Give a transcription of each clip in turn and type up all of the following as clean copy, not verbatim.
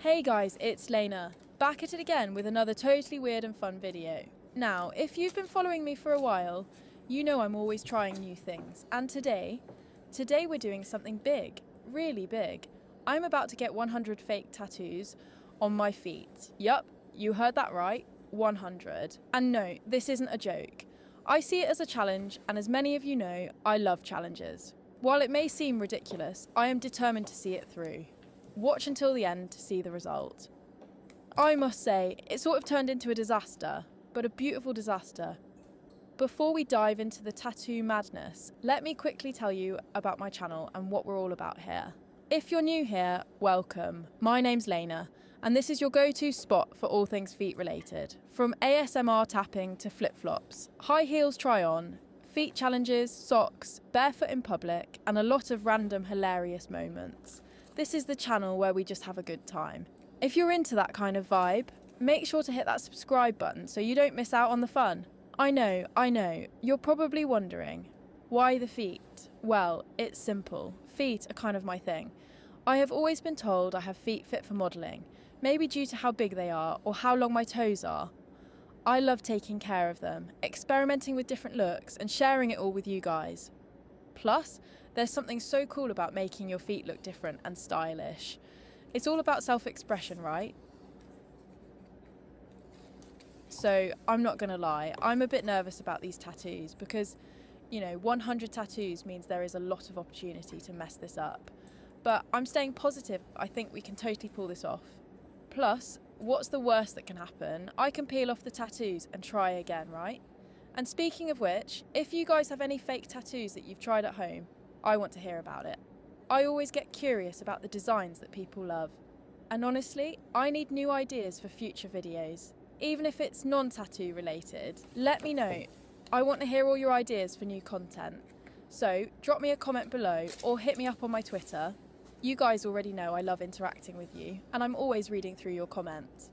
Hey guys, it's Lena, back at it again with another totally weird and fun video. Now, if you've been following me for a while, you know I'm always trying new things, and today we're doing something big, really big. I'm about to get 100 fake tattoos on my feet. Yup, you heard that right, 100. And no, this isn't a joke. I see it as a challenge, and as many of you know, I love challenges. While it may seem ridiculous, I am determined to see it through. Watch until the end to see the result. I must say, it sort of turned into a disaster, but a beautiful disaster. Before we dive into the tattoo madness, let me quickly tell you about my channel and what we're all about here. If you're new here, welcome. My name's Lena, and this is your go-to spot for all things feet related. From ASMR tapping to flip-flops, high heels try-on, feet challenges, socks, barefoot in public, and a lot of random hilarious moments. This is the channel where we just have a good time. If you're into that kind of vibe, make sure to hit that subscribe button so you don't miss out on the fun. I know, you're probably wondering, why the feet? Well, it's simple. Feet are kind of my thing. I have always been told I have feet fit for modelling, maybe due to how big they are or how long my toes are. I love taking care of them, experimenting with different looks and sharing it all with you guys. Plus, there's something so cool about making your feet look different and stylish. It's all about self-expression, right? So, I'm not gonna lie, I'm a bit nervous about these tattoos because, 100 tattoos means there is a lot of opportunity to mess this up. But I'm staying positive, I think we can totally pull this off. Plus, what's the worst that can happen? I can peel off the tattoos and try again, right? And speaking of which, if you guys have any fake tattoos that you've tried at home, I want to hear about it. I always get curious about the designs that people love. And honestly, I need new ideas for future videos. Even if it's non-tattoo related, let me know. I want to hear all your ideas for new content. So drop me a comment below or hit me up on my Twitter. You guys already know I love interacting with you, and I'm always reading through your comments.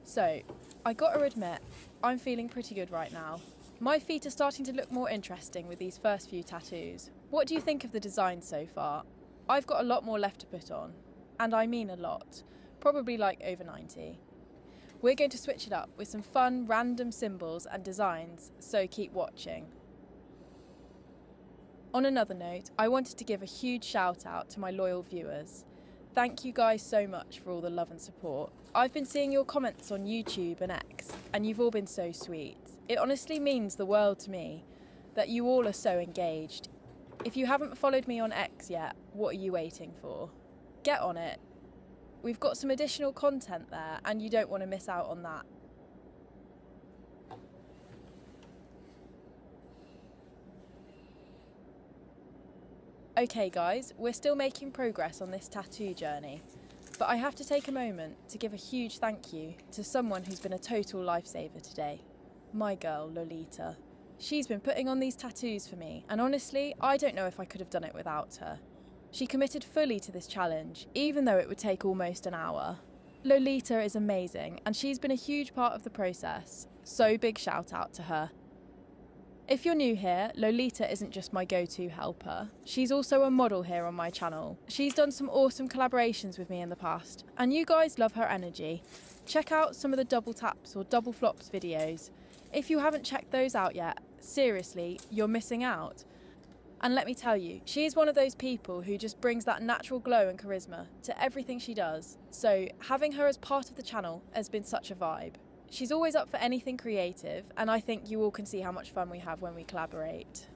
So, I gotta admit, I'm feeling pretty good right now. My feet are starting to look more interesting with these first few tattoos. What do you think of the design so far? I've got a lot more left to put on. And I mean a lot. Probably like over 90. We're going to switch it up with some fun, random symbols and designs, so keep watching. On another note, I wanted to give a huge shout out to my loyal viewers. Thank you guys so much for all the love and support. I've been seeing your comments on YouTube and X, and you've all been so sweet. It honestly means the world to me that you all are so engaged. If you haven't followed me on X yet, what are you waiting for? Get on it. We've got some additional content there, and you don't want to miss out on that. Okay guys, we're still making progress on this tattoo journey, but I have to take a moment to give a huge thank you to someone who's been a total lifesaver today. My girl, Lolita. She's been putting on these tattoos for me, and honestly, I don't know if I could have done it without her. She committed fully to this challenge, even though it would take almost an hour. Lolita is amazing, and she's been a huge part of the process, so big shout out to her. If you're new here, Lolita isn't just my go-to helper. She's also a model here on my channel. She's done some awesome collaborations with me in the past, and you guys love her energy. Check out some of the double taps or double flops videos. If you haven't checked those out yet, seriously, you're missing out. And let me tell you, she is one of those people who just brings that natural glow and charisma to everything she does. So having her as part of the channel has been such a vibe. She's always up for anything creative, and I think you all can see how much fun we have when we collaborate.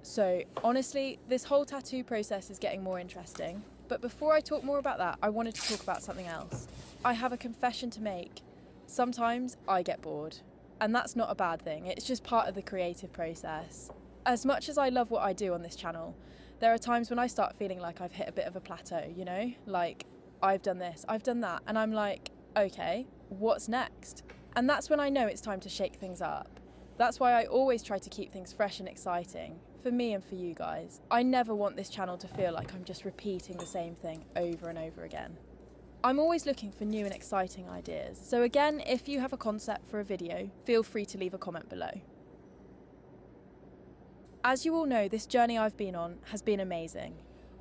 So, honestly, this whole tattoo process is getting more interesting. But before I talk more about that, I wanted to talk about something else. I have a confession to make. Sometimes I get bored. And that's not a bad thing, it's just part of the creative process. As much as I love what I do on this channel, there are times when I start feeling like I've hit a bit of a plateau, you know? Like, I've done this, I've done that, and I'm like, okay, what's next? And that's when I know it's time to shake things up. That's why I always try to keep things fresh and exciting, for me and for you guys. I never want this channel to feel like I'm just repeating the same thing over and over again. I'm always looking for new and exciting ideas, so again, if you have a concept for a video, feel free to leave a comment below. As you all know, this journey I've been on has been amazing.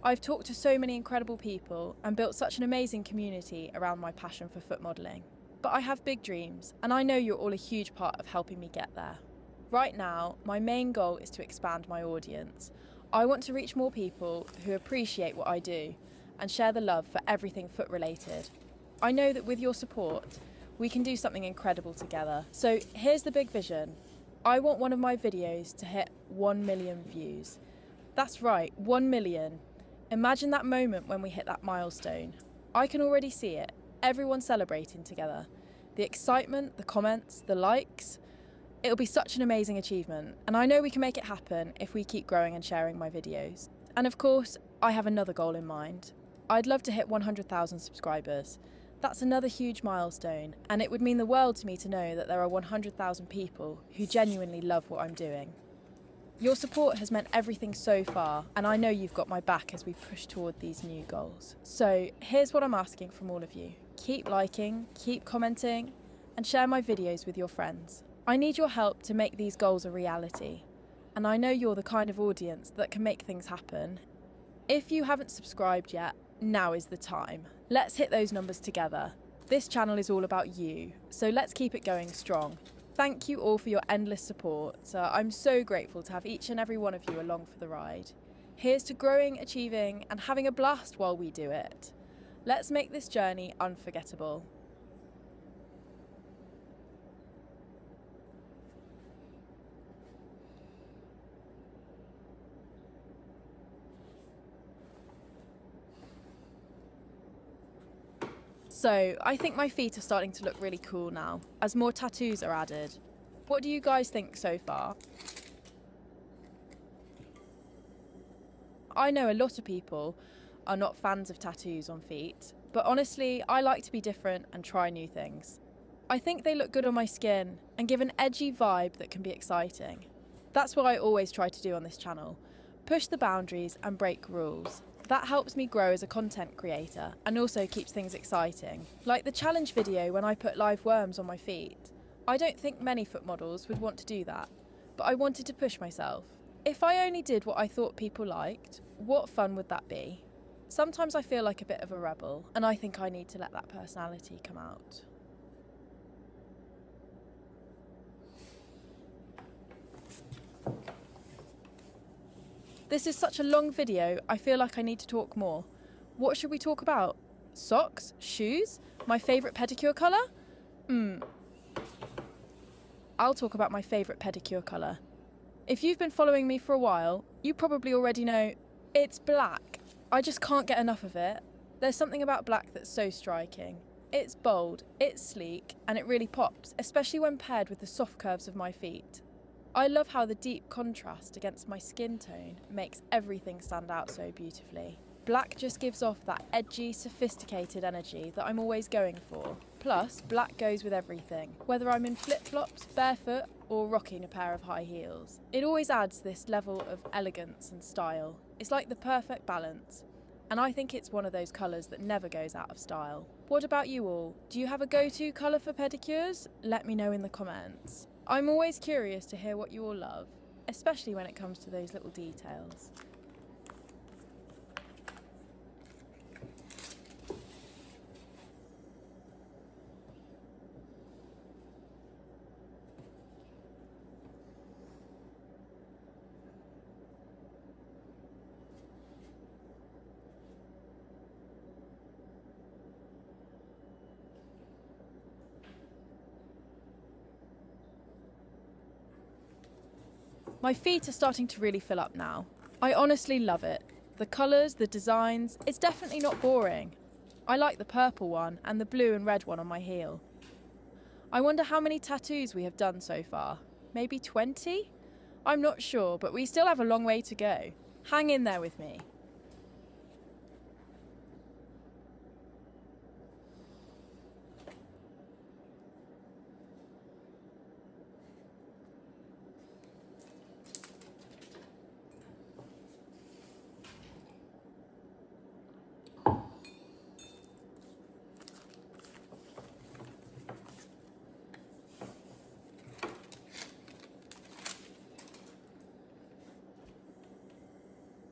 I've talked to so many incredible people and built such an amazing community around my passion for foot modelling. But I have big dreams, and I know you're all a huge part of helping me get there. Right now, my main goal is to expand my audience. I want to reach more people who appreciate what I do and share the love for everything foot related. I know that with your support, we can do something incredible together. So here's the big vision. I want one of my videos to hit 1 million views. That's right, 1 million. Imagine that moment when we hit that milestone. I can already see it. Everyone celebrating together. The excitement, the comments, the likes. It'll be such an amazing achievement, and I know we can make it happen if we keep growing and sharing my videos. And of course, I have another goal in mind. I'd love to hit 100,000 subscribers. That's another huge milestone, and it would mean the world to me to know that there are 100,000 people who genuinely love what I'm doing. Your support has meant everything so far, and I know you've got my back as we push toward these new goals. So here's what I'm asking from all of you. Keep liking, keep commenting, and share my videos with your friends. I need your help to make these goals a reality, and I know you're the kind of audience that can make things happen. If you haven't subscribed yet, now is the time. Let's hit those numbers together. This channel is all about you, so let's keep it going strong. Thank you all for your endless support. I'm so grateful to have each and every one of you along for the ride. Here's to growing, achieving, and having a blast while we do it. Let's make this journey unforgettable. So, I think my feet are starting to look really cool now, as more tattoos are added. What do you guys think so far? I know a lot of people are not fans of tattoos on feet, but honestly, I like to be different and try new things. I think they look good on my skin and give an edgy vibe that can be exciting. That's what I always try to do on this channel, push the boundaries and break rules. That helps me grow as a content creator and also keeps things exciting. Like the challenge video when I put live worms on my feet. I don't think many foot models would want to do that, but I wanted to push myself. If I only did what I thought people liked, what fun would that be? Sometimes I feel like a bit of a rebel, and I think I need to let that personality come out. This is such a long video, I feel like I need to talk more. What should we talk about? Socks? Shoes? My favourite pedicure colour? I'll talk about my favourite pedicure colour. If you've been following me for a while, you probably already know it's black. I just can't get enough of it. There's something about black that's so striking. It's bold, it's sleek, and it really pops, especially when paired with the soft curves of my feet. I love how the deep contrast against my skin tone makes everything stand out so beautifully. Black just gives off that edgy, sophisticated energy that I'm always going for. Plus, black goes with everything, whether I'm in flip-flops, barefoot, or rocking a pair of high heels. It always adds this level of elegance and style. It's like the perfect balance, and I think it's one of those colours that never goes out of style. What about you all? Do you have a go-to colour for pedicures? Let me know in the comments. I'm always curious to hear what you all love, especially when it comes to those little details. My feet are starting to really fill up now. I honestly love it. The colours, the designs, it's definitely not boring. I like the purple one and the blue and red one on my heel. I wonder how many tattoos we have done so far. Maybe 20? I'm not sure, but we still have a long way to go. Hang in there with me.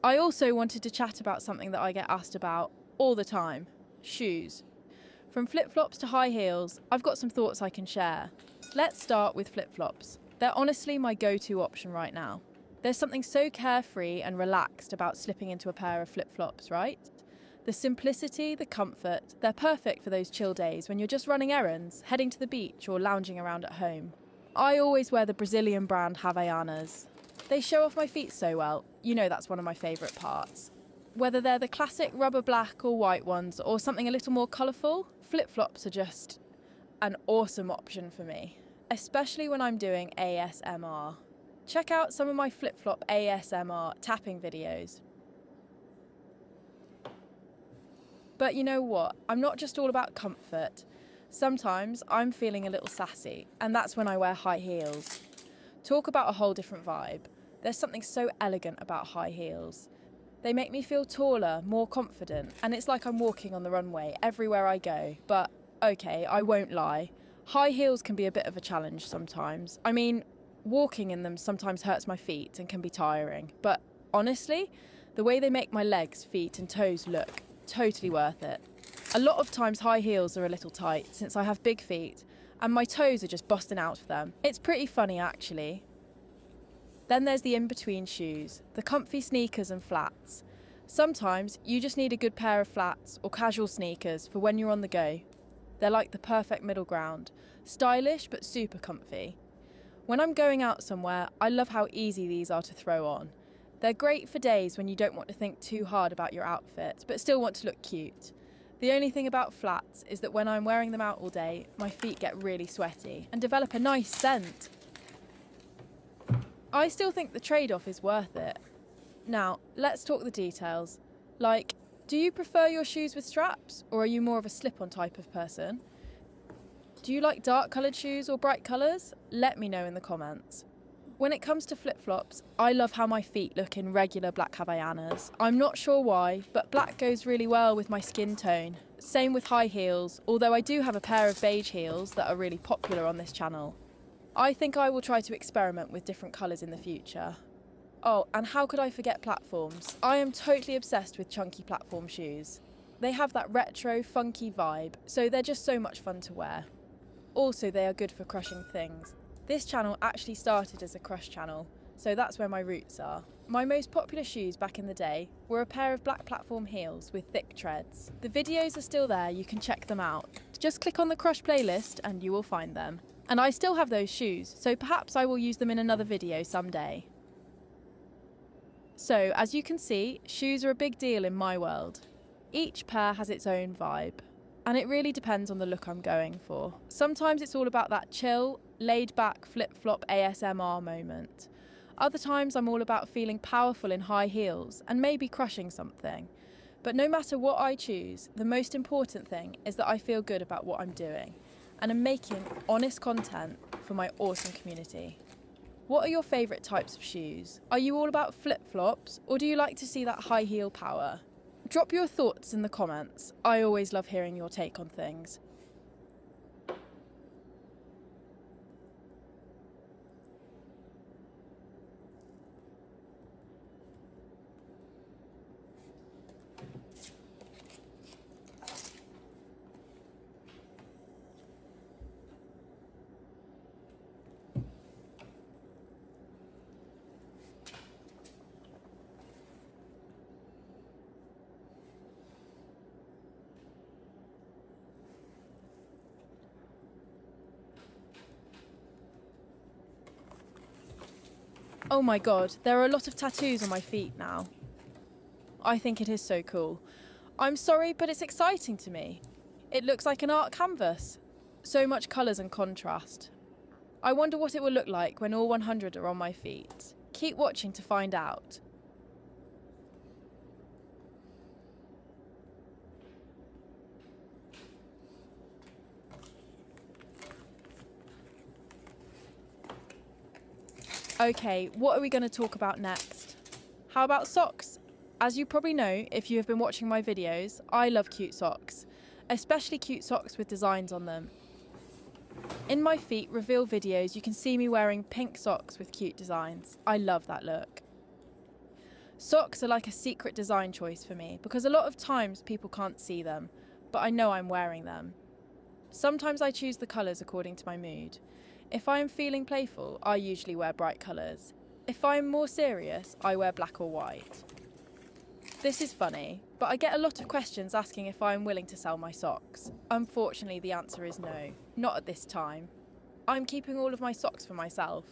I also wanted to chat about something that I get asked about all the time: shoes. From flip-flops to high heels, I've got some thoughts I can share. Let's start with flip-flops. They're honestly my go-to option right now. There's something so carefree and relaxed about slipping into a pair of flip-flops, right? The simplicity, the comfort, they're perfect for those chill days when you're just running errands, heading to the beach or lounging around at home. I always wear the Brazilian brand Havaianas. They show off my feet so well, you know that's one of my favourite parts. Whether they're the classic rubber black or white ones or something a little more colourful, flip-flops are just an awesome option for me, especially when I'm doing ASMR. Check out some of my flip-flop ASMR tapping videos. But you know what? I'm not just all about comfort. Sometimes I'm feeling a little sassy, and that's when I wear high heels. Talk about a whole different vibe. There's something so elegant about high heels. They make me feel taller, more confident, and it's like I'm walking on the runway everywhere I go. But, okay, I won't lie. High heels can be a bit of a challenge sometimes. I mean, walking in them sometimes hurts my feet and can be tiring. But honestly, the way they make my legs, feet and toes look, totally worth it. A lot of times high heels are a little tight since I have big feet and my toes are just busting out of them. It's pretty funny actually. Then there's the in-between shoes, the comfy sneakers and flats. Sometimes you just need a good pair of flats or casual sneakers for when you're on the go. They're like the perfect middle ground, stylish but super comfy. When I'm going out somewhere, I love how easy these are to throw on. They're great for days when you don't want to think too hard about your outfit, but still want to look cute. The only thing about flats is that when I'm wearing them out all day, my feet get really sweaty and develop a nice scent. I still think the trade-off is worth it. Now, let's talk the details. Like, do you prefer your shoes with straps, or are you more of a slip-on type of person? Do you like dark-coloured shoes or bright colours? Let me know in the comments. When it comes to flip-flops, I love how my feet look in regular black Havaianas. I'm not sure why, but black goes really well with my skin tone. Same with high heels, although I do have a pair of beige heels that are really popular on this channel. I think I will try to experiment with different colours in the future. Oh, and how could I forget platforms? I am totally obsessed with chunky platform shoes. They have that retro, funky vibe, so they're just so much fun to wear. Also, they are good for crushing things. This channel actually started as a crush channel, so that's where my roots are. My most popular shoes back in the day were a pair of black platform heels with thick treads. The videos are still there, you can check them out. Just click on the crush playlist and you will find them. And I still have those shoes, so perhaps I will use them in another video someday. So, as you can see, shoes are a big deal in my world. Each pair has its own vibe, and it really depends on the look I'm going for. Sometimes it's all about that chill, laid-back, flip-flop ASMR moment. Other times I'm all about feeling powerful in high heels and maybe crushing something. But no matter what I choose, the most important thing is that I feel good about what I'm doing and am making honest content for my awesome community. What are your favourite types of shoes? Are you all about flip-flops, or do you like to see that high heel power? Drop your thoughts in the comments. I always love hearing your take on things. Oh my god, there are a lot of tattoos on my feet now. I think it is so cool. I'm sorry, but it's exciting to me. It looks like an art canvas. So much colours and contrast. I wonder what it will look like when all 100 are on my feet. Keep watching to find out. Okay, what are we going to talk about next? How about socks? As you probably know, if you have been watching my videos, I love cute socks, especially cute socks with designs on them. In my feet reveal videos, you can see me wearing pink socks with cute designs. I love that look. Socks are like a secret design choice for me because a lot of times people can't see them, but I know I'm wearing them. Sometimes I choose the colours according to my mood. If I am feeling playful, I usually wear bright colours. If I am more serious, I wear black or white. This is funny, but I get a lot of questions asking if I am willing to sell my socks. Unfortunately, the answer is no, not at this time. I'm keeping all of my socks for myself.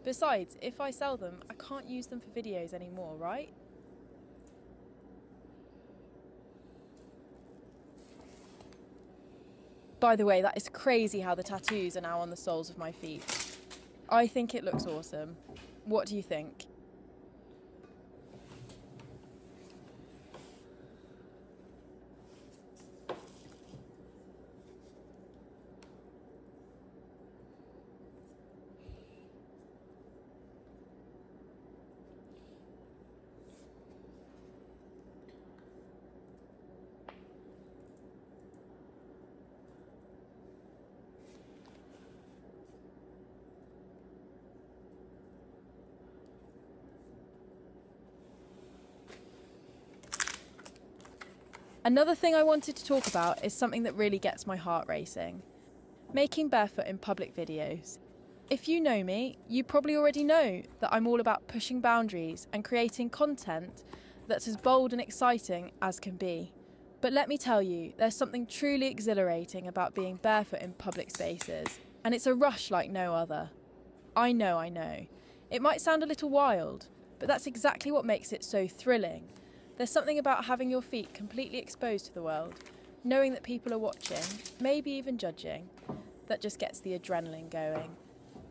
Besides, if I sell them, I can't use them for videos anymore, right? By the way, that is crazy how the tattoos are now on the soles of my feet. I think it looks awesome. What do you think? Another thing I wanted to talk about is something that really gets my heart racing. Making barefoot in public videos. If you know me, you probably already know that I'm all about pushing boundaries and creating content that's as bold and exciting as can be. But let me tell you, there's something truly exhilarating about being barefoot in public spaces, and it's a rush like no other. I know. It might sound a little wild, but that's exactly what makes it so thrilling. There's something about having your feet completely exposed to the world, knowing that people are watching, maybe even judging, that just gets the adrenaline going.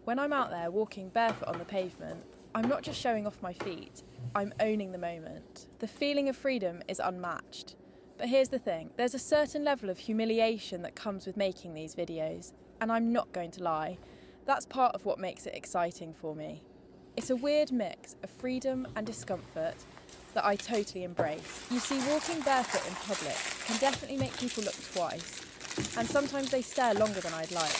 When I'm out there walking barefoot on the pavement, I'm not just showing off my feet, I'm owning the moment. The feeling of freedom is unmatched. But here's the thing, there's a certain level of humiliation that comes with making these videos, and I'm not going to lie, that's part of what makes it exciting for me. It's a weird mix of freedom and discomfort that I totally embrace. You see, walking barefoot in public can definitely make people look twice, and sometimes they stare longer than I'd like.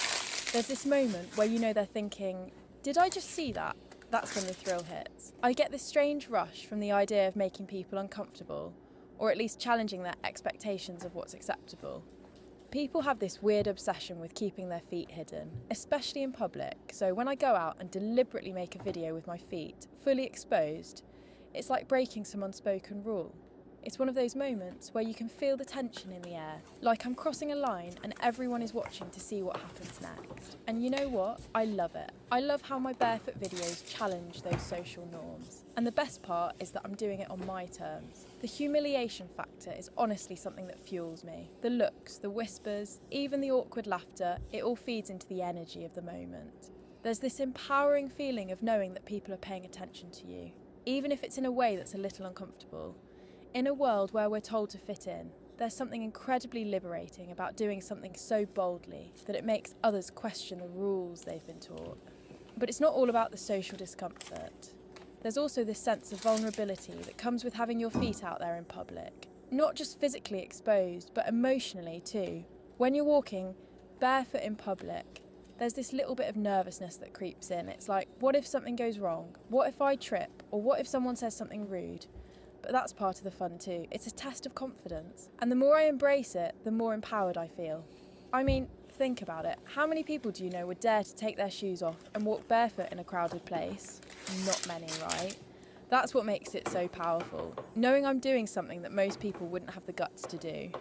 There's this moment where you know they're thinking, did I just see that? That's when the thrill hits. I get this strange rush from the idea of making people uncomfortable, or at least challenging their expectations of what's acceptable. People have this weird obsession with keeping their feet hidden, especially in public, so when I go out and deliberately make a video with my feet fully exposed, it's like breaking some unspoken rule. It's one of those moments where you can feel the tension in the air, like I'm crossing a line and everyone is watching to see what happens next. And you know what? I love it. I love how my barefoot videos challenge those social norms. And the best part is that I'm doing it on my terms. The humiliation factor is honestly something that fuels me. The looks, the whispers, even the awkward laughter, it all feeds into the energy of the moment. There's this empowering feeling of knowing that people are paying attention to you, even if it's in a way that's a little uncomfortable. In a world where we're told to fit in, there's something incredibly liberating about doing something so boldly that it makes others question the rules they've been taught. But it's not all about the social discomfort. There's also this sense of vulnerability that comes with having your feet out there in public. Not just physically exposed, but emotionally too. When you're walking barefoot in public, there's this little bit of nervousness that creeps in. It's like, what if something goes wrong? What if I trip? Or what if someone says something rude? But that's part of the fun too. It's a test of confidence. And the more I embrace it, the more empowered I feel. I mean, think about it. How many people do you know would dare to take their shoes off and walk barefoot in a crowded place? Not many, right? That's what makes it so powerful. Knowing I'm doing something that most people wouldn't have the guts to do.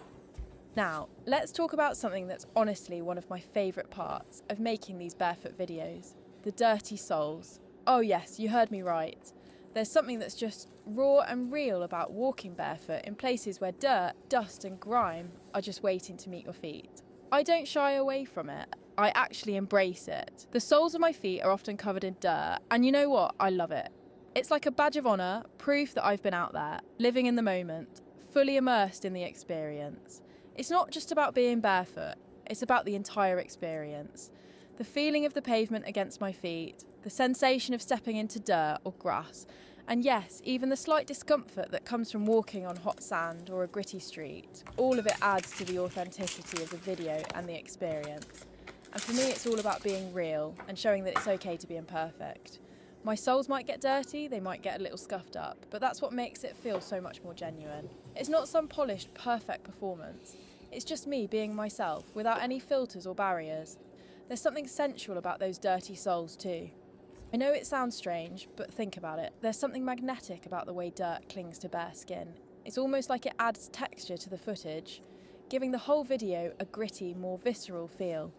Now, let's talk about something that's honestly one of my favourite parts of making these barefoot videos. The dirty soles. Oh yes, you heard me right. There's something that's just raw and real about walking barefoot in places where dirt, dust and grime are just waiting to meet your feet. I don't shy away from it. I actually embrace it. The soles of my feet are often covered in dirt, and you know what? I love it. It's like a badge of honour, proof that I've been out there, living in the moment, fully immersed in the experience. It's not just about being barefoot, it's about the entire experience. The feeling of the pavement against my feet, the sensation of stepping into dirt or grass, and yes, even the slight discomfort that comes from walking on hot sand or a gritty street, all of it adds to the authenticity of the video and the experience. And for me, it's all about being real and showing that it's okay to be imperfect. My soles might get dirty, they might get a little scuffed up, but that's what makes it feel so much more genuine. It's not some polished, perfect performance. It's just me being myself, without any filters or barriers. There's something sensual about those dirty soles too. I know it sounds strange, but think about it. There's something magnetic about the way dirt clings to bare skin. It's almost like it adds texture to the footage, giving the whole video a gritty, more visceral feel.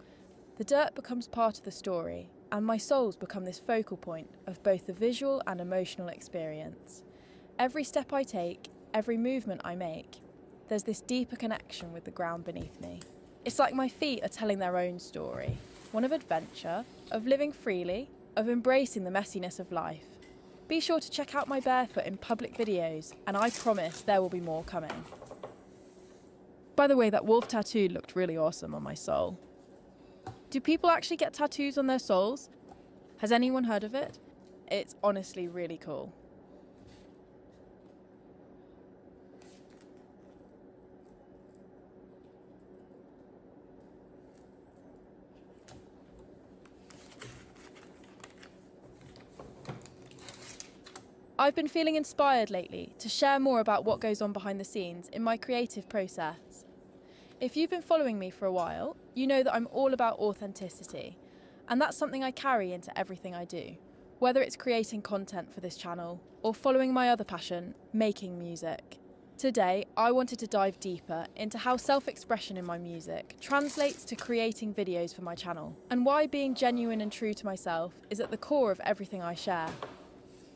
The dirt becomes part of the story, and my soles become this focal point of both the visual and emotional experience. Every step I take, every movement I make, there's this deeper connection with the ground beneath me. It's like my feet are telling their own story, one of adventure, of living freely, of embracing the messiness of life. Be sure to check out my barefoot in public videos, and I promise there will be more coming. By the way, that wolf tattoo looked really awesome on my sole. Do people actually get tattoos on their soles? Has anyone heard of it? It's honestly really cool. I've been feeling inspired lately to share more about what goes on behind the scenes in my creative process. If you've been following me for a while, you know that I'm all about authenticity, and that's something I carry into everything I do, whether it's creating content for this channel or following my other passion, making music. Today, I wanted to dive deeper into how self-expression in my music translates to creating videos for my channel, and why being genuine and true to myself is at the core of everything I share.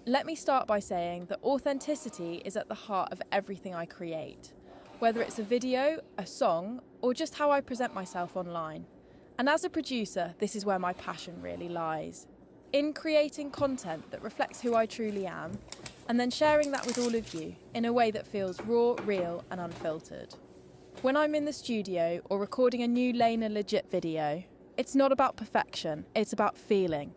Let me start by saying that authenticity is at the heart of everything I create, whether it's a video, a song, or just how I present myself online. And as a producer, this is where my passion really lies. In creating content that reflects who I truly am, and then sharing that with all of you in a way that feels raw, real, and unfiltered. When I'm in the studio or recording a new Lena Legit video, it's not about perfection, it's about feeling.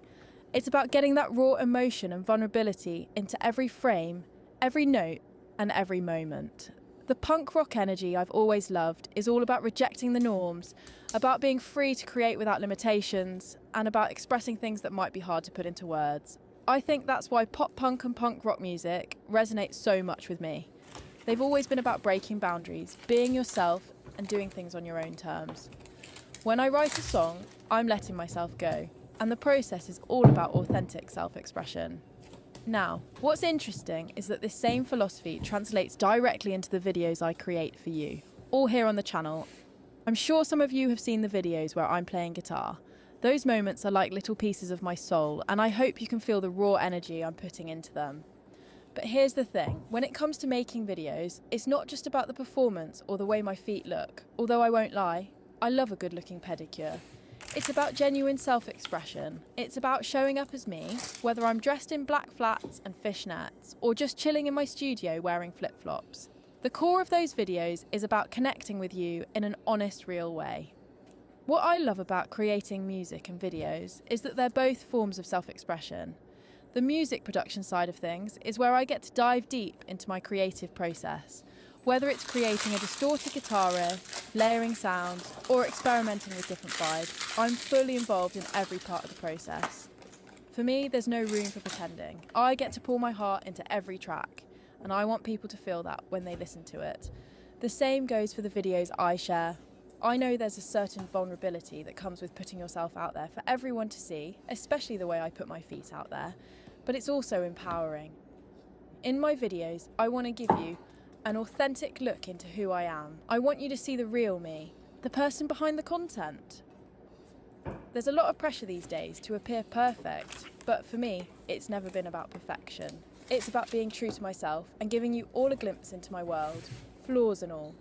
It's about getting that raw emotion and vulnerability into every frame, every note, and every moment. The punk rock energy I've always loved is all about rejecting the norms, about being free to create without limitations, and about expressing things that might be hard to put into words. I think that's why pop punk and punk rock music resonates so much with me. They've always been about breaking boundaries, being yourself, and doing things on your own terms. When I write a song, I'm letting myself go. And the process is all about authentic self-expression. Now, what's interesting is that this same philosophy translates directly into the videos I create for you, all here on the channel. I'm sure some of you have seen the videos where I'm playing guitar. Those moments are like little pieces of my soul, and I hope you can feel the raw energy I'm putting into them. But here's the thing, when it comes to making videos, it's not just about the performance or the way my feet look, although I won't lie, I love a good-looking pedicure. It's about genuine self-expression. It's about showing up as me, whether I'm dressed in black flats and fishnets, or just chilling in my studio wearing flip-flops. The core of those videos is about connecting with you in an honest, real way. What I love about creating music and videos is that they're both forms of self-expression. The music production side of things is where I get to dive deep into my creative process, whether it's creating a distorted guitar riff, layering sounds, or experimenting with different vibes. I'm fully involved in every part of the process. For me, there's no room for pretending. I get to pour my heart into every track, and I want people to feel that when they listen to it. The same goes for the videos I share. I know there's a certain vulnerability that comes with putting yourself out there for everyone to see, especially the way I put my feet out there, but it's also empowering. In my videos, I want to give you an authentic look into who I am. I want you to see the real me, the person behind the content. There's a lot of pressure these days to appear perfect, but for me, it's never been about perfection. It's about being true to myself and giving you all a glimpse into my world, flaws and all.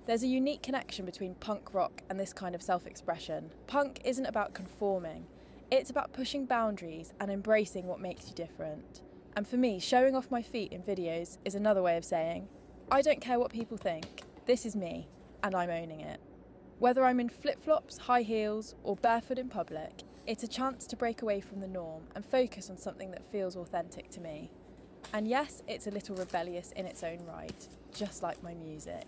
There's a unique connection between punk rock and this kind of self-expression. Punk isn't about conforming. It's about pushing boundaries and embracing what makes you different. And for me, showing off my feet in videos is another way of saying, I don't care what people think, this is me, and I'm owning it. Whether I'm in flip-flops, high heels, or barefoot in public, it's a chance to break away from the norm and focus on something that feels authentic to me. And yes, it's a little rebellious in its own right, just like my music.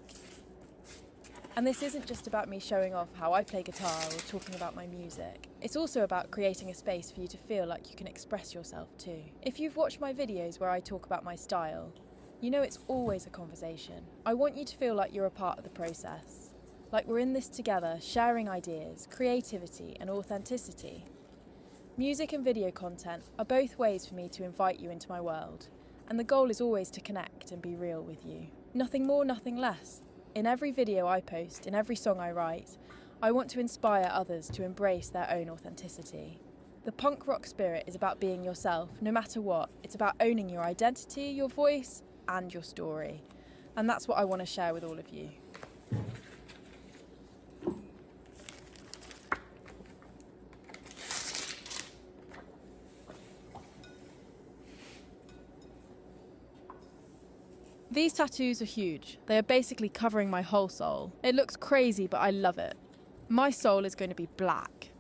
And this isn't just about me showing off how I play guitar or talking about my music. It's also about creating a space for you to feel like you can express yourself too. If you've watched my videos where I talk about my style, you know it's always a conversation. I want you to feel like you're a part of the process. Like we're in this together, sharing ideas, creativity and authenticity. Music and video content are both ways for me to invite you into my world. And the goal is always to connect and be real with you. Nothing more, nothing less. In every video I post, in every song I write, I want to inspire others to embrace their own authenticity. The punk rock spirit is about being yourself, no matter what. It's about owning your identity, your voice, and your story. And that's what I want to share with all of you. These tattoos are huge. They are basically covering my whole soul. It looks crazy, but I love it. My soul is going to be black.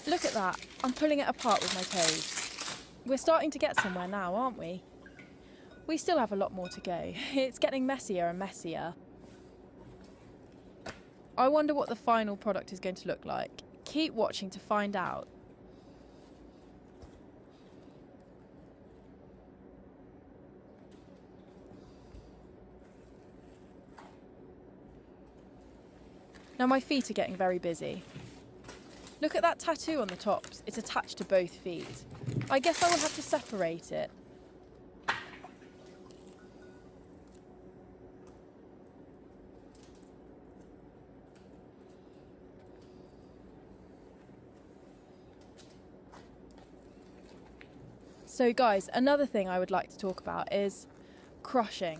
Look at that. I'm pulling it apart with my toes. We're starting to get somewhere now, aren't we? We still have a lot more to go. It's getting messier and messier. I wonder what the final product is going to look like. Keep watching to find out. Now my feet are getting very busy. Look at that tattoo on the tops. It's attached to both feet. I guess I will have to separate it. So guys, another thing I would like to talk about is crushing.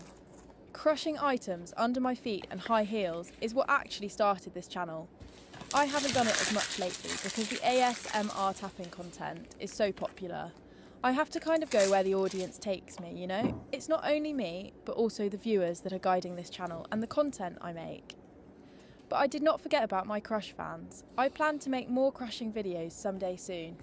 Crushing items under my feet and high heels is what actually started this channel. I haven't done it as much lately because the ASMR tapping content is so popular. I have to kind of go where the audience takes me, you know? It's not only me, but also the viewers that are guiding this channel and the content I make. But I did not forget about my crush fans. I plan to make more crushing videos someday soon.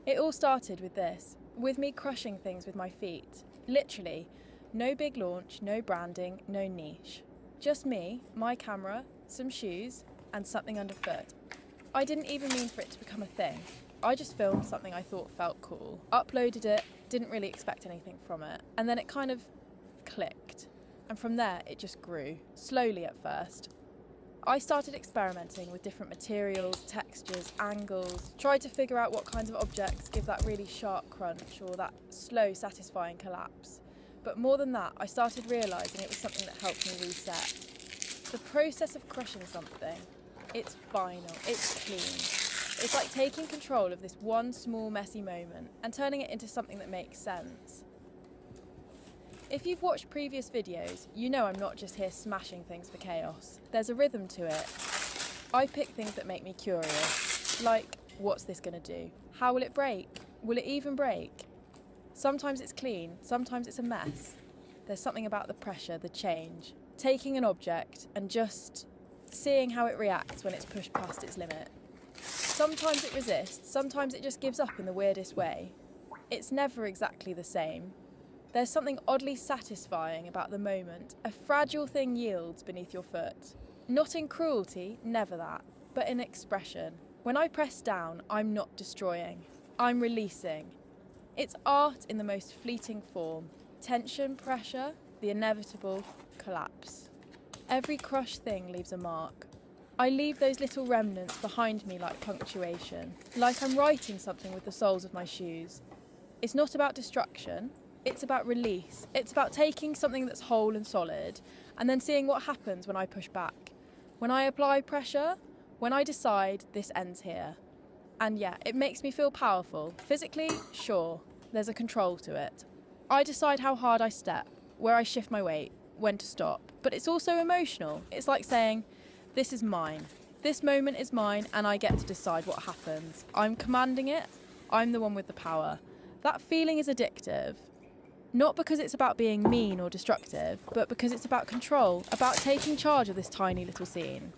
It all started with this. With me crushing things with my feet. Literally, no big launch, no branding, no niche. Just me, my camera, some shoes, and something underfoot. I didn't even mean for it to become a thing. I just filmed something I thought felt cool, uploaded it, didn't really expect anything from it, and then it kind of clicked. And from there, it just grew, slowly at first. I started experimenting with different materials, textures, angles, tried to figure out what kinds of objects give that really sharp crunch or that slow, satisfying collapse. But more than that, I started realising it was something that helped me reset. The process of crushing something, it's final, it's clean. It's like taking control of this one small, messy moment and turning it into something that makes sense. If you've watched previous videos, you know I'm not just here smashing things for chaos. There's a rhythm to it. I pick things that make me curious, like, what's this going to do? How will it break? Will it even break? Sometimes it's clean, sometimes it's a mess. There's something about the pressure, the change. Taking an object and just seeing how it reacts when it's pushed past its limit. Sometimes it resists, sometimes it just gives up in the weirdest way. It's never exactly the same. There's something oddly satisfying about the moment. A fragile thing yields beneath your foot. Not in cruelty, never that, but in expression. When I press down, I'm not destroying. I'm releasing. It's art in the most fleeting form. Tension, pressure, the inevitable collapse. Every crushed thing leaves a mark. I leave those little remnants behind me like punctuation, like I'm writing something with the soles of my shoes. It's not about destruction. It's about release. It's about taking something that's whole and solid and then seeing what happens when I push back. When I apply pressure, when I decide this ends here. And yeah, it makes me feel powerful. Physically, sure, there's a control to it. I decide how hard I step, where I shift my weight, when to stop. But it's also emotional. It's like saying, this is mine. This moment is mine and I get to decide what happens. I'm commanding it. I'm the one with the power. That feeling is addictive. Not because it's about being mean or destructive, but because it's about control, about taking charge of this tiny little scene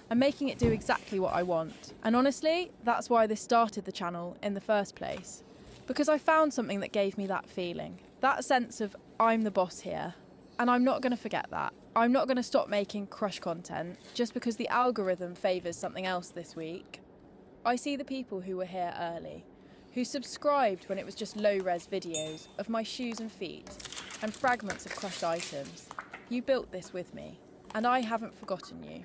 and making it do exactly what I want. And honestly, that's why this started the channel in the first place. Because I found something that gave me that feeling, that sense of I'm the boss here. And I'm not going to forget that. I'm not going to stop making crush content just because the algorithm favours something else this week. I see the people who were here early, who subscribed when it was just low-res videos of my shoes and feet and fragments of crushed items. You built this with me, and I haven't forgotten you.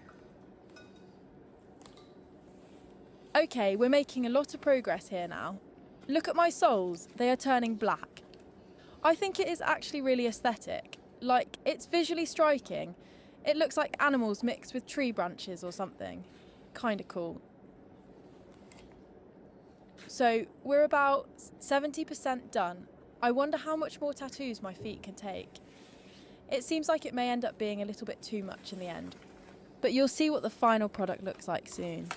Okay, we're making a lot of progress here now. Look at my soles, they are turning black. I think it is actually really aesthetic. Like, it's visually striking. It looks like animals mixed with tree branches or something. Kinda cool. So, we're about 70% done. I wonder how much more tattoos my feet can take. It seems like it may end up being a little bit too much in the end. But you'll see what the final product looks like soon.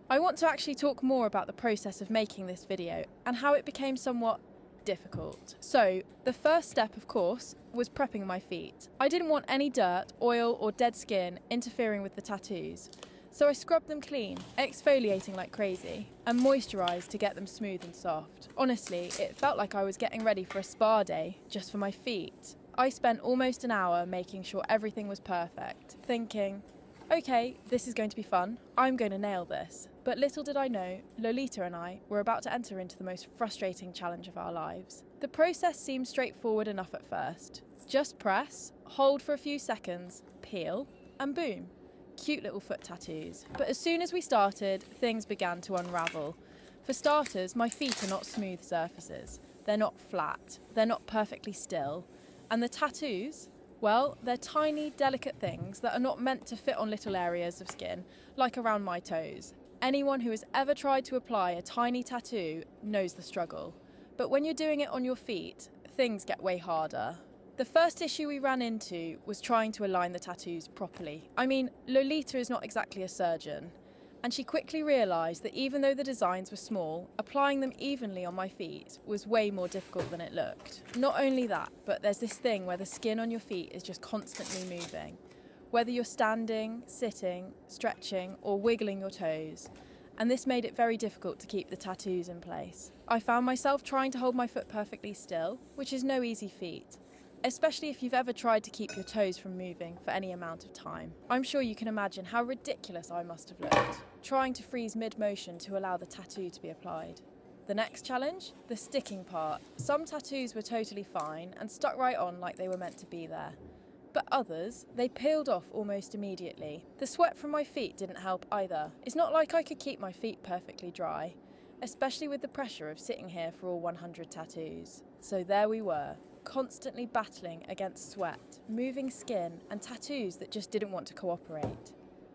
I want to actually talk more about the process of making this video and how it became somewhat difficult. So, the first step, of course, was prepping my feet. I didn't want any dirt, oil or dead skin interfering with the tattoos. So I scrubbed them clean, exfoliating like crazy, and moisturised to get them smooth and soft. Honestly, it felt like I was getting ready for a spa day, just for my feet. I spent almost an hour making sure everything was perfect, thinking, okay, this is going to be fun, I'm going to nail this. But little did I know, Lolita and I were about to enter into the most frustrating challenge of our lives. The process seemed straightforward enough at first. Just press, hold for a few seconds, peel, and boom. Cute little foot tattoos. But as soon as we started, things began to unravel. For starters, my feet are not smooth surfaces. They're not flat. They're not perfectly still. And the tattoos, well, they're tiny, delicate things that are not meant to fit on little areas of skin, like around my toes. Anyone who has ever tried to apply a tiny tattoo knows the struggle. But when you're doing it on your feet, things get way harder. The first issue we ran into was trying to align the tattoos properly. I mean, Lolita is not exactly a surgeon, and she quickly realised that even though the designs were small, applying them evenly on my feet was way more difficult than it looked. Not only that, but there's this thing where the skin on your feet is just constantly moving. Whether you're standing, sitting, stretching, or wiggling your toes. And this made it very difficult to keep the tattoos in place. I found myself trying to hold my foot perfectly still, which is no easy feat, especially if you've ever tried to keep your toes from moving for any amount of time. I'm sure you can imagine how ridiculous I must have looked, trying to freeze mid-motion to allow the tattoo to be applied. The next challenge? The sticking part. Some tattoos were totally fine and stuck right on like they were meant to be there. But others, they peeled off almost immediately. The sweat from my feet didn't help either. It's not like I could keep my feet perfectly dry, especially with the pressure of sitting here for all 100 tattoos. So there we were, constantly battling against sweat, moving skin, and tattoos that just didn't want to cooperate.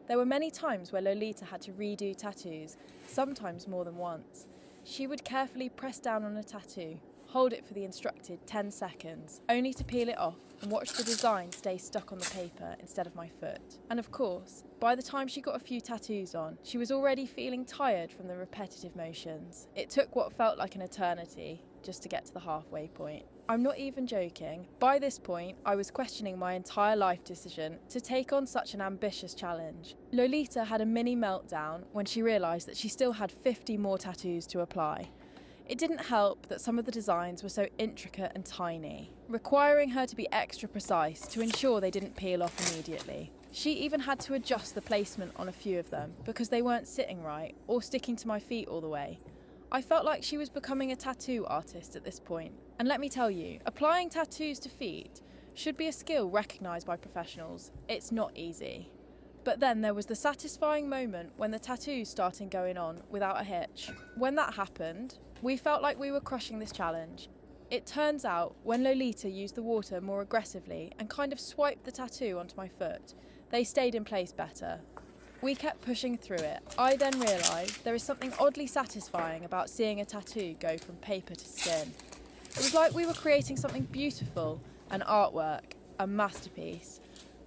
There were many times where Lolita had to redo tattoos, sometimes more than once. She would carefully press down on a tattoo, hold it for the instructed 10 seconds, only to peel it off and watch the design stay stuck on the paper instead of my foot. And of course, by the time she got a few tattoos on, she was already feeling tired from the repetitive motions. It took what felt like an eternity just to get to the halfway point. I'm not even joking. By this point, I was questioning my entire life decision to take on such an ambitious challenge. Lolita had a mini meltdown when she realised that she still had 50 more tattoos to apply. It didn't help that some of the designs were so intricate and tiny, requiring her to be extra precise to ensure they didn't peel off immediately. She even had to adjust the placement on a few of them because they weren't sitting right or sticking to my feet all the way. I felt like she was becoming a tattoo artist at this point. And let me tell you, applying tattoos to feet should be a skill recognised by professionals. It's not easy. But then there was the satisfying moment when the tattoos started going on without a hitch. When that happened, we felt like we were crushing this challenge. It turns out, when Lolita used the water more aggressively and kind of swiped the tattoo onto my foot, they stayed in place better. We kept pushing through it. I then realised there is something oddly satisfying about seeing a tattoo go from paper to skin. It was like we were creating something beautiful, an artwork, a masterpiece.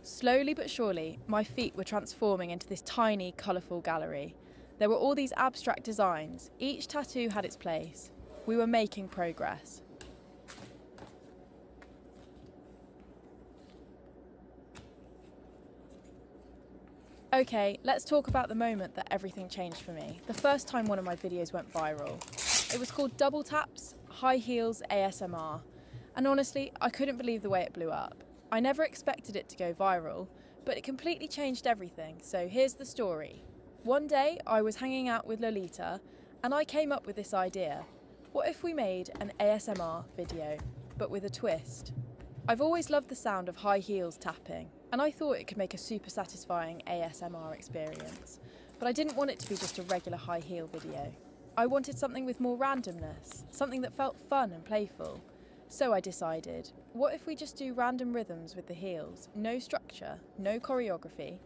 Slowly but surely, my feet were transforming into this tiny, colourful gallery. There were all these abstract designs. Each tattoo had its place. We were making progress. Okay, let's talk about the moment that everything changed for me. The first time one of my videos went viral. It was called Double Taps, High Heels ASMR. And honestly, I couldn't believe the way it blew up. I never expected it to go viral, but it completely changed everything. So here's the story. One day, I was hanging out with Lolita, and I came up with this idea. What if we made an ASMR video, but with a twist? I've always loved the sound of high heels tapping, and I thought it could make a super satisfying ASMR experience. But I didn't want it to be just a regular high heel video. I wanted something with more randomness, something that felt fun and playful. So I decided, what if we just do random rhythms with the heels? No structure, no choreography,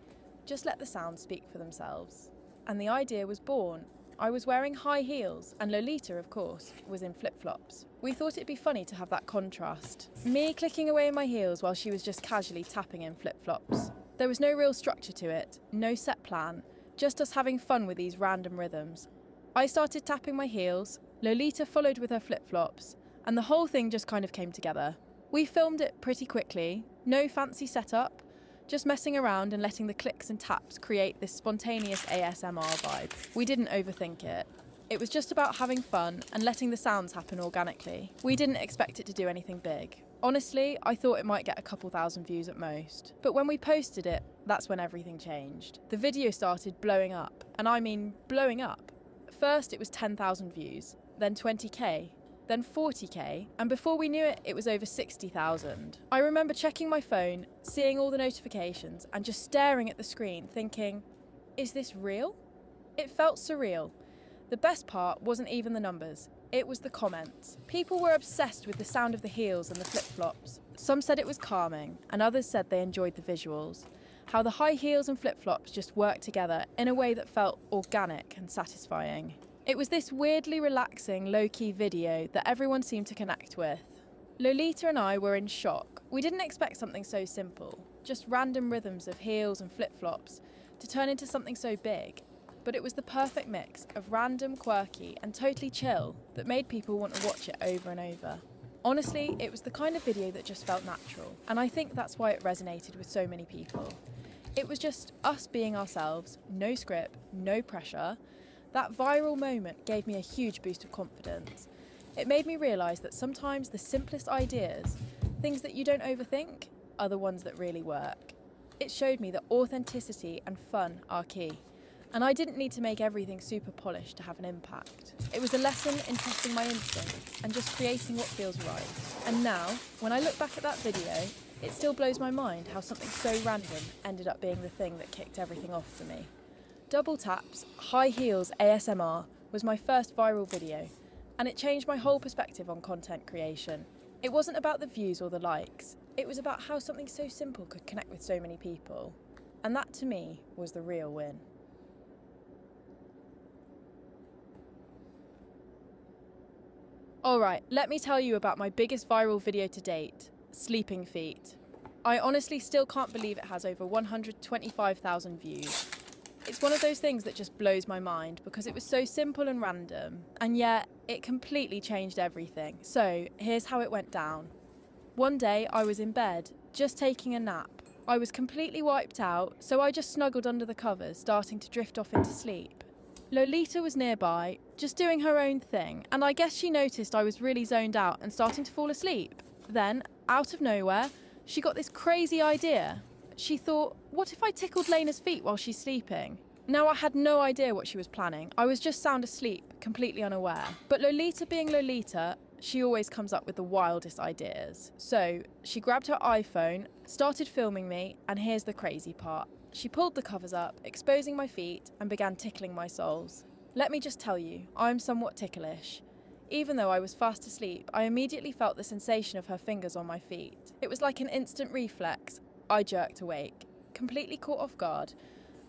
just let the sounds speak for themselves. And the idea was born. I was wearing high heels, and Lolita, of course, was in flip-flops. We thought it'd be funny to have that contrast. Me clicking away in my heels while she was just casually tapping in flip-flops. There was no real structure to it, no set plan, just us having fun with these random rhythms. I started tapping my heels, Lolita followed with her flip-flops, and the whole thing just kind of came together. We filmed it pretty quickly, no fancy setup, just messing around and letting the clicks and taps create this spontaneous ASMR vibe. We didn't overthink it. It was just about having fun and letting the sounds happen organically. We didn't expect it to do anything big. Honestly, I thought it might get a couple thousand views at most. But when we posted it, that's when everything changed. The video started blowing up, and I mean blowing up. First it was 10,000 views, then 20k, then 40k, and before we knew it, it was over 60,000. I remember checking my phone, seeing all the notifications, and just staring at the screen, thinking, is this real? It felt surreal. The best part wasn't even the numbers, it was the comments. People were obsessed with the sound of the heels and the flip-flops. Some said it was calming, and others said they enjoyed the visuals. How the high heels and flip-flops just worked together in a way that felt organic and satisfying. It was this weirdly relaxing, low-key video that everyone seemed to connect with. Lolita and I were in shock. We didn't expect something so simple, just random rhythms of heels and flip-flops, to turn into something so big. But it was the perfect mix of random, quirky, and totally chill that made people want to watch it over and over. Honestly, it was the kind of video that just felt natural, and I think that's why it resonated with so many people. It was just us being ourselves, no script, no pressure. That viral moment gave me a huge boost of confidence. It made me realise that sometimes the simplest ideas, things that you don't overthink, are the ones that really work. It showed me that authenticity and fun are key, and I didn't need to make everything super polished to have an impact. It was a lesson in trusting my instincts and just creating what feels right. And now, when I look back at that video, it still blows my mind how something so random ended up being the thing that kicked everything off for me. Double Taps, High Heels ASMR was my first viral video, and it changed my whole perspective on content creation. It wasn't about the views or the likes, it was about how something so simple could connect with so many people. And that to me was the real win. Alright, let me tell you about my biggest viral video to date, Sleeping Feet. I honestly still can't believe it has over 125,000 views. It's one of those things that just blows my mind because it was so simple and random, and yet it completely changed everything. So here's how it went down. One day I was in bed, just taking a nap. I was completely wiped out, so I just snuggled under the covers, starting to drift off into sleep. Lolita was nearby, just doing her own thing, and I guess she noticed I was really zoned out and starting to fall asleep. Then, out of nowhere, she got this crazy idea. She thought, what if I tickled Lena's feet while she's sleeping? Now, I had no idea what she was planning. I was just sound asleep, completely unaware. But Lolita being Lolita, she always comes up with the wildest ideas. So she grabbed her iPhone, started filming me, and here's the crazy part. She pulled the covers up, exposing my feet, and began tickling my soles. Let me just tell you, I'm somewhat ticklish. Even though I was fast asleep, I immediately felt the sensation of her fingers on my feet. It was like an instant reflex. I jerked awake, completely caught off guard.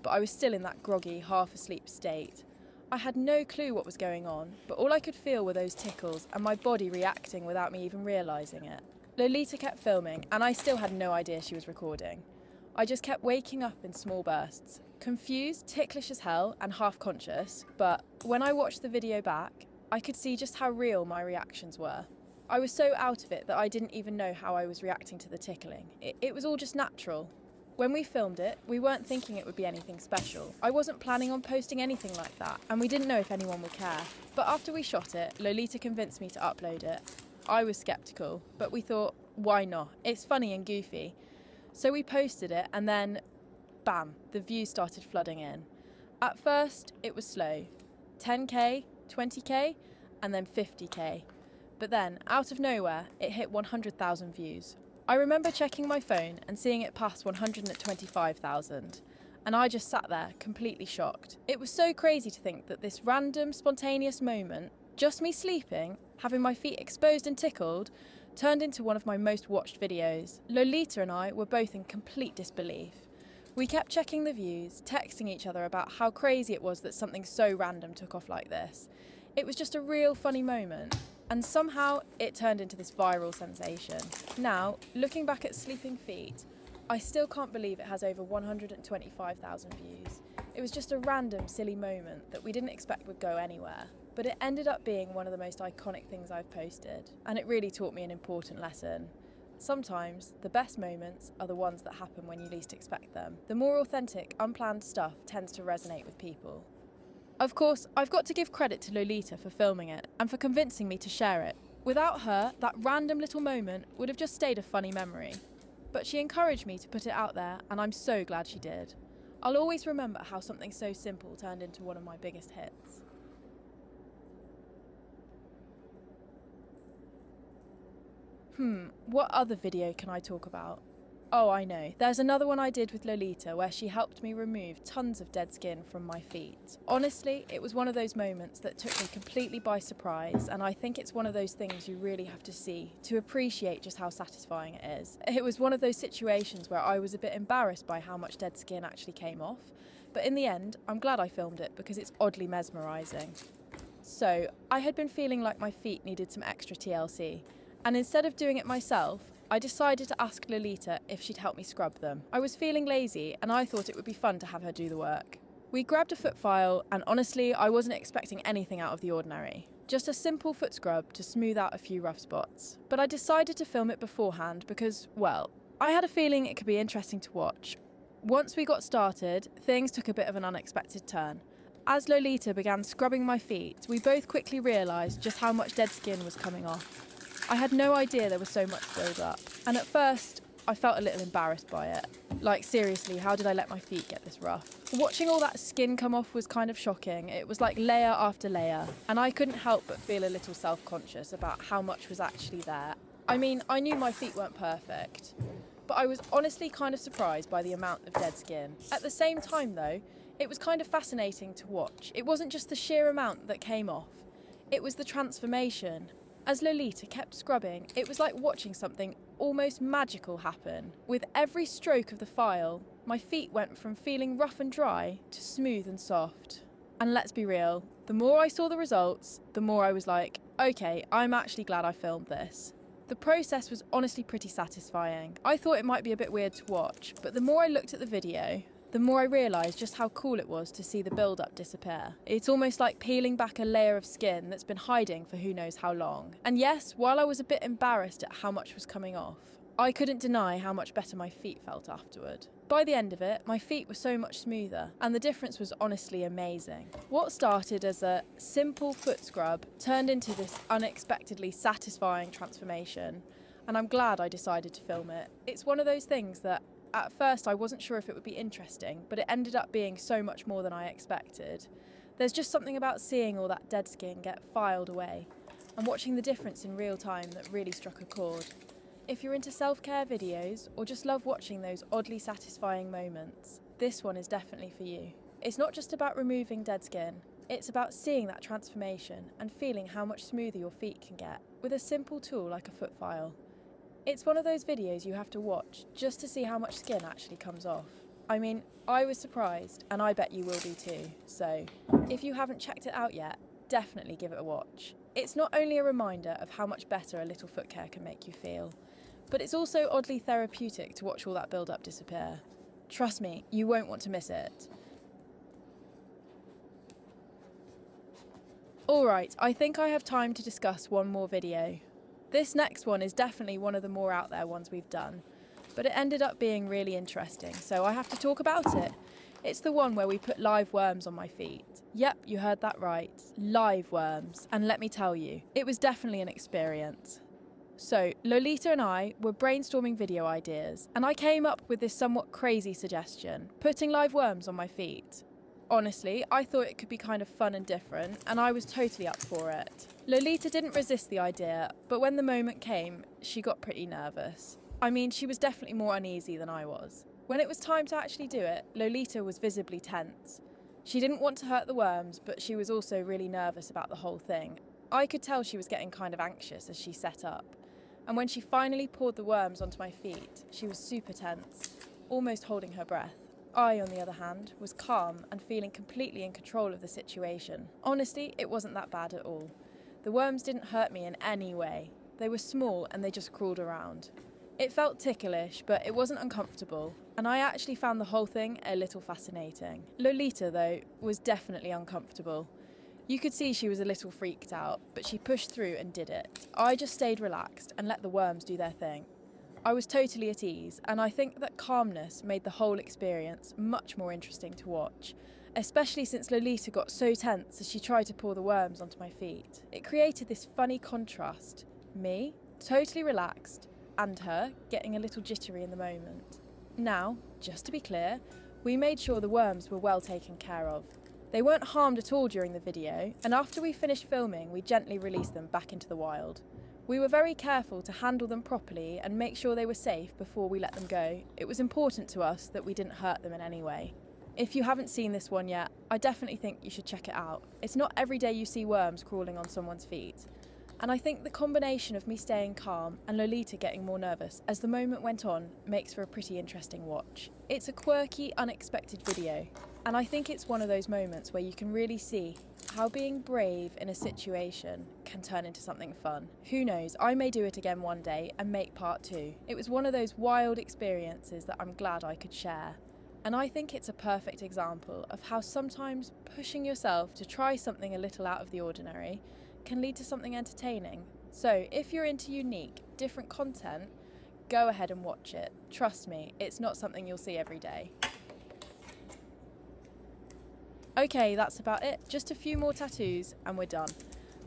but I was still in that groggy, half-asleep state. I had no clue what was going on, but all I could feel were those tickles and my body reacting without me even realising it. Lolita kept filming, and I still had no idea she was recording. I just kept waking up in small bursts, confused, ticklish as hell, and half-conscious, but when I watched the video back, I could see just how real my reactions were. I was so out of it that I didn't even know how I was reacting to the tickling. It was all just natural. When we filmed it, we weren't thinking it would be anything special. I wasn't planning on posting anything like that, and we didn't know if anyone would care. But after we shot it, Lolita convinced me to upload it. I was sceptical, but we thought, why not? It's funny and goofy. So we posted it, and then, bam, the views started flooding in. At first, it was slow. 10k, 20k, and then 50k. But then, out of nowhere, it hit 100,000 views. I remember checking my phone and seeing it pass 125,000, and I just sat there, completely shocked. It was so crazy to think that this random, spontaneous moment, just me sleeping, having my feet exposed and tickled, turned into one of my most watched videos. Lolita and I were both in complete disbelief. We kept checking the views, texting each other about how crazy it was that something so random took off like this. It was just a real funny moment. And somehow it turned into this viral sensation. Now, looking back at Sleeping Feet, I still can't believe it has over 125,000 views. It was just a random, silly moment that we didn't expect would go anywhere. But it ended up being one of the most iconic things I've posted. And it really taught me an important lesson. Sometimes, the best moments are the ones that happen when you least expect them. The more authentic, unplanned stuff tends to resonate with people. Of course, I've got to give credit to Lolita for filming it and for convincing me to share it. Without her, that random little moment would have just stayed a funny memory. But she encouraged me to put it out there, and I'm so glad she did. I'll always remember how something so simple turned into one of my biggest hits. What other video can I talk about? Oh, I know. There's another one I did with Lolita where she helped me remove tons of dead skin from my feet. Honestly, it was one of those moments that took me completely by surprise, and I think it's one of those things you really have to see to appreciate just how satisfying it is. It was one of those situations where I was a bit embarrassed by how much dead skin actually came off, but in the end, I'm glad I filmed it because it's oddly mesmerising. So, I had been feeling like my feet needed some extra TLC, and instead of doing it myself, I decided to ask Lolita if she'd help me scrub them. I was feeling lazy and I thought it would be fun to have her do the work. We grabbed a foot file and honestly I wasn't expecting anything out of the ordinary. Just a simple foot scrub to smooth out a few rough spots. But I decided to film it beforehand because, well, I had a feeling it could be interesting to watch. Once we got started, things took a bit of an unexpected turn. As Lolita began scrubbing my feet, we both quickly realised just how much dead skin was coming off. I had no idea there was so much build up, and at first I felt a little embarrassed by it. Like seriously, how did I let my feet get this rough? Watching all that skin come off was kind of shocking. It was like layer after layer, and I couldn't help but feel a little self-conscious about how much was actually there. I mean, I knew my feet weren't perfect, but I was honestly kind of surprised by the amount of dead skin. At the same time though, it was kind of fascinating to watch. It wasn't just the sheer amount that came off, it was the transformation. As Lolita kept scrubbing, it was like watching something almost magical happen. With every stroke of the file, my feet went from feeling rough and dry to smooth and soft. And let's be real, the more I saw the results, the more I was like, okay, I'm actually glad I filmed this. The process was honestly pretty satisfying. I thought it might be a bit weird to watch, but the more I looked at the video, the more I realised just how cool it was to see the build-up disappear. It's almost like peeling back a layer of skin that's been hiding for who knows how long. And yes, while I was a bit embarrassed at how much was coming off, I couldn't deny how much better my feet felt afterward. By the end of it, my feet were so much smoother, and the difference was honestly amazing. What started as a simple foot scrub turned into this unexpectedly satisfying transformation, and I'm glad I decided to film it. It's one of those things that at first I wasn't sure if it would be interesting, but it ended up being so much more than I expected. There's just something about seeing all that dead skin get filed away and watching the difference in real time that really struck a chord. If you're into self-care videos or just love watching those oddly satisfying moments, this one is definitely for you. It's not just about removing dead skin, it's about seeing that transformation and feeling how much smoother your feet can get with a simple tool like a foot file. It's one of those videos you have to watch just to see how much skin actually comes off. I mean, I was surprised, and I bet you will be too. So, if you haven't checked it out yet, definitely give it a watch. It's not only a reminder of how much better a little foot care can make you feel, but it's also oddly therapeutic to watch all that build-up disappear. Trust me, you won't want to miss it. Alright, I think I have time to discuss one more video. This next one is definitely one of the more out there ones we've done, but it ended up being really interesting, so I have to talk about it. It's the one where we put live worms on my feet. Yep, you heard that right. Live worms. And let me tell you, it was definitely an experience. So, Lolita and I were brainstorming video ideas, and I came up with this somewhat crazy suggestion, putting live worms on my feet. Honestly, I thought it could be kind of fun and different, and I was totally up for it. Lolita didn't resist the idea, but when the moment came, she got pretty nervous. I mean, she was definitely more uneasy than I was. When it was time to actually do it, Lolita was visibly tense. She didn't want to hurt the worms, but she was also really nervous about the whole thing. I could tell she was getting kind of anxious as she set up. And when she finally poured the worms onto my feet, she was super tense, almost holding her breath. I, on the other hand, was calm and feeling completely in control of the situation. Honestly, it wasn't that bad at all. The worms didn't hurt me in any way. They were small and they just crawled around. It felt ticklish, but it wasn't uncomfortable, and I actually found the whole thing a little fascinating. Lolita, though, was definitely uncomfortable. You could see she was a little freaked out, but she pushed through and did it. I just stayed relaxed and let the worms do their thing. I was totally at ease, and I think that calmness made the whole experience much more interesting to watch, especially since Lolita got so tense as she tried to pour the worms onto my feet. It created this funny contrast. Me, totally relaxed, and her getting a little jittery in the moment. Now, just to be clear, we made sure the worms were well taken care of. They weren't harmed at all during the video, and after we finished filming, we gently released them back into the wild. We were very careful to handle them properly and make sure they were safe before we let them go. It was important to us that we didn't hurt them in any way. If you haven't seen this one yet, I definitely think you should check it out. It's not every day you see worms crawling on someone's feet. And I think the combination of me staying calm and Lolita getting more nervous as the moment went on makes for a pretty interesting watch. It's a quirky, unexpected video, and I think it's one of those moments where you can really see how being brave in a situation can turn into something fun. Who knows, I may do it again one day and make part 2. It was one of those wild experiences that I'm glad I could share. And I think it's a perfect example of how sometimes pushing yourself to try something a little out of the ordinary can lead to something entertaining. So if you're into unique, different content, go ahead and watch it. Trust me, it's not something you'll see every day. Okay, that's about it. Just a few more tattoos and we're done.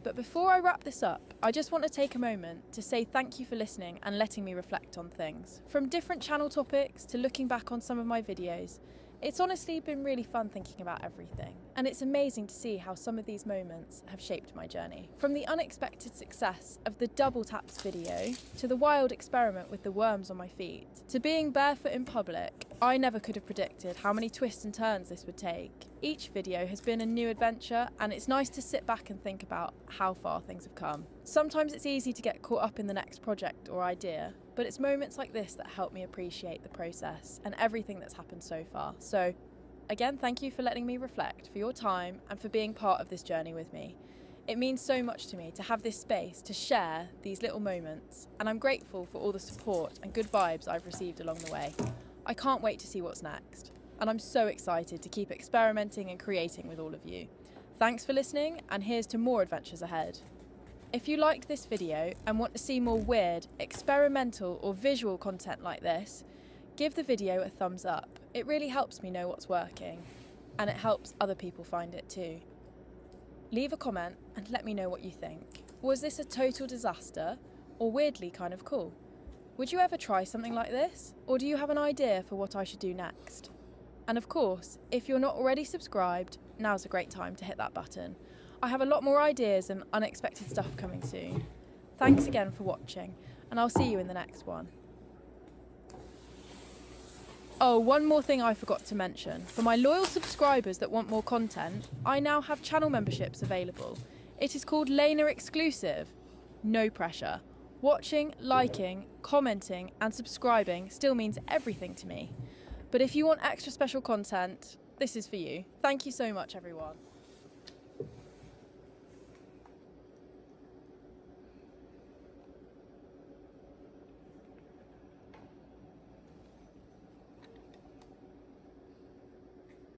But before I wrap this up, I just want to take a moment to say thank you for listening and letting me reflect on things. From different channel topics to looking back on some of my videos, it's honestly been really fun thinking about everything, and it's amazing to see how some of these moments have shaped my journey. From the unexpected success of the double taps video, to the wild experiment with the worms on my feet, to being barefoot in public, I never could have predicted how many twists and turns this would take. Each video has been a new adventure, and it's nice to sit back and think about how far things have come. Sometimes it's easy to get caught up in the next project or idea, but it's moments like this that help me appreciate the process and everything that's happened so far. So, again, thank you for letting me reflect, for your time, and for being part of this journey with me. It means so much to me to have this space to share these little moments, and I'm grateful for all the support and good vibes I've received along the way. I can't wait to see what's next, and I'm so excited to keep experimenting and creating with all of you. Thanks for listening, and here's to more adventures ahead. If you liked this video and want to see more weird, experimental or visual content like this, give the video a thumbs up. It really helps me know what's working, and it helps other people find it too. Leave a comment and let me know what you think. Was this a total disaster, or weirdly kind of cool? Would you ever try something like this, or do you have an idea for what I should do next? And of course, if you're not already subscribed, now's a great time to hit that button. I have a lot more ideas and unexpected stuff coming soon. Thanks again for watching, and I'll see you in the next one. Oh, one more thing I forgot to mention. For my loyal subscribers that want more content, I now have channel memberships available. It is called Lena Exclusive. No pressure. Watching, liking, commenting and subscribing still means everything to me. But if you want extra special content, this is for you. Thank you so much, everyone.